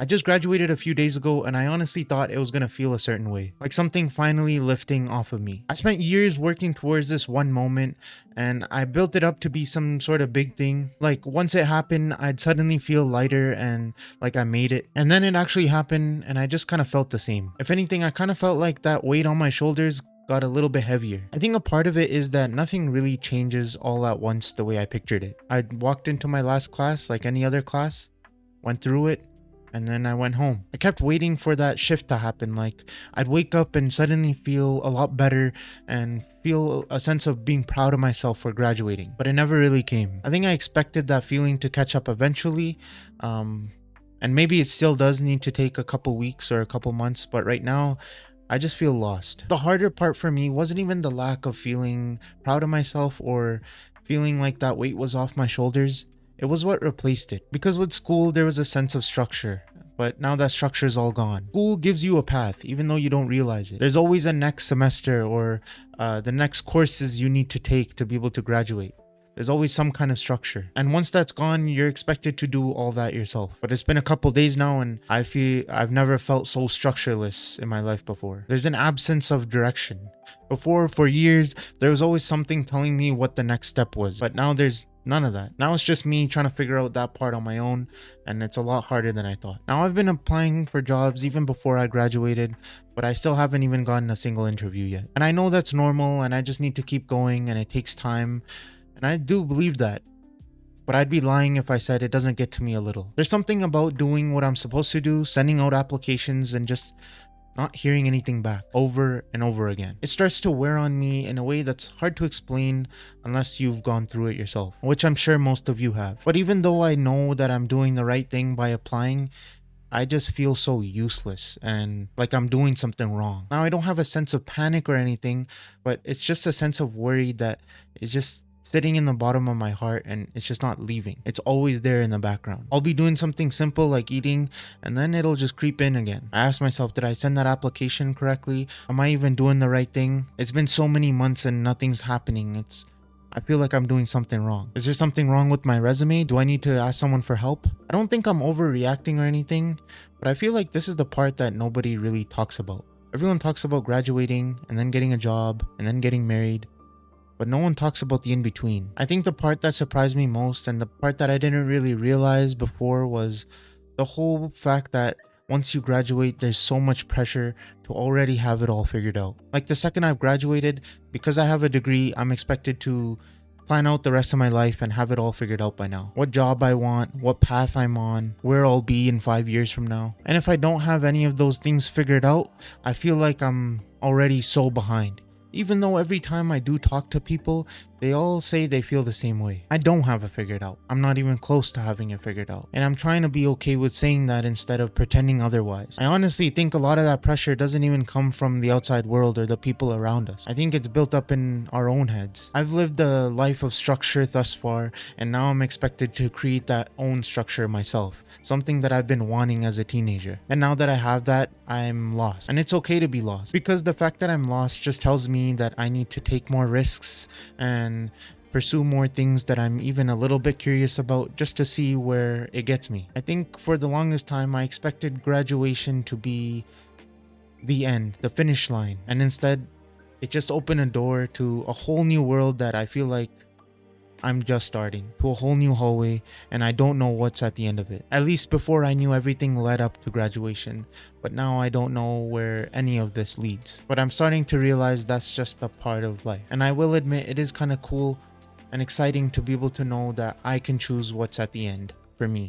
I just graduated a few days ago and I honestly thought it was gonna feel a certain way, like something finally lifting off of me. I spent years working towards this one moment and I built it up to be some sort of big thing. Like once it happened, I'd suddenly feel lighter and like I made it. And then it actually happened and I just kind of felt the same. If anything, I kind of felt like that weight on my shoulders got a little bit heavier. I think a part of it is that nothing really changes all at once the way I pictured it. I walked into my last class like any other class, went through it, and then I went home. I kept waiting for that shift to happen. Like I'd wake up and suddenly feel a lot better and feel a sense of being proud of myself for graduating. But it never really came. I think I expected that feeling to catch up eventually. And maybe it still does need to take a couple weeks or a couple months, but right now I just feel lost. The harder part for me wasn't even the lack of feeling proud of myself or feeling like that weight was off my shoulders. It was what replaced it. Because with school, there was a sense of structure, but now that structure is all gone. School gives you a path, even though you don't realize it. There's always a next semester or the next courses you need to take to be able to graduate. There's always some kind of structure. And once that's gone, you're expected to do all that yourself. But it's been a couple days now and I feel I've never felt so structureless in my life before. There's an absence of direction. Before, for years, there was always something telling me what the next step was. But now there's none of that. Now it's just me trying to figure out that part on my own, and it's a lot harder than I thought. Now I've been applying for jobs even before I graduated, but I still haven't even gotten a single interview yet. And I know that's normal and I just need to keep going and it takes time. And I do believe that. But I'd be lying if I said it doesn't get to me a little. There's something about doing what I'm supposed to do, sending out applications and just not hearing anything back over and over again. It starts to wear on me in a way that's hard to explain unless you've gone through it yourself, which I'm sure most of you have. But even though I know that I'm doing the right thing by applying, I just feel so useless and like I'm doing something wrong. Now, I don't have a sense of panic or anything, but it's just a sense of worry that is just sitting in the bottom of my heart and it's just not leaving. It's always there in the background. I'll be doing something simple like eating and then it'll just creep in again. I ask myself, did I send that application correctly? Am I even doing the right thing? It's been so many months and nothing's happening. I feel like I'm doing something wrong. Is there something wrong with my resume? Do I need to ask someone for help? I don't think I'm overreacting or anything, but I feel like this is the part that nobody really talks about. Everyone talks about graduating and then getting a job and then getting married, but no one talks about the in-between. I think the part that surprised me most and the part that I didn't really realize before was the whole fact that once you graduate, there's so much pressure to already have it all figured out. Like the second I've graduated, because I have a degree, I'm expected to plan out the rest of my life and have it all figured out by now. What job I want, what path I'm on, where I'll be in 5 years from now. And if I don't have any of those things figured out, I feel like I'm already so behind. Even though every time I do talk to people, they all say they feel the same way. I don't have it figured out. I'm not even close to having it figured out. And I'm trying to be okay with saying that instead of pretending otherwise. I honestly think a lot of that pressure doesn't even come from the outside world or the people around us. I think it's built up in our own heads. I've lived a life of structure thus far, and now I'm expected to create that own structure myself. Something that I've been wanting as a teenager. And now that I have that, I'm lost. And it's okay to be lost. Because the fact that I'm lost just tells me that I need to take more risks and pursue more things that I'm even a little bit curious about just to see where it gets me. I think for the longest time I expected graduation to be the end, the finish line, and instead it just opened a door to a whole new world that I feel like I'm just starting, to a whole new hallway, and I don't know what's at the end of it. At least before I knew everything led up to graduation, but now I don't know where any of this leads. But I'm starting to realize that's just a part of life. And I will admit it is kind of cool and exciting to be able to know that I can choose what's at the end for me.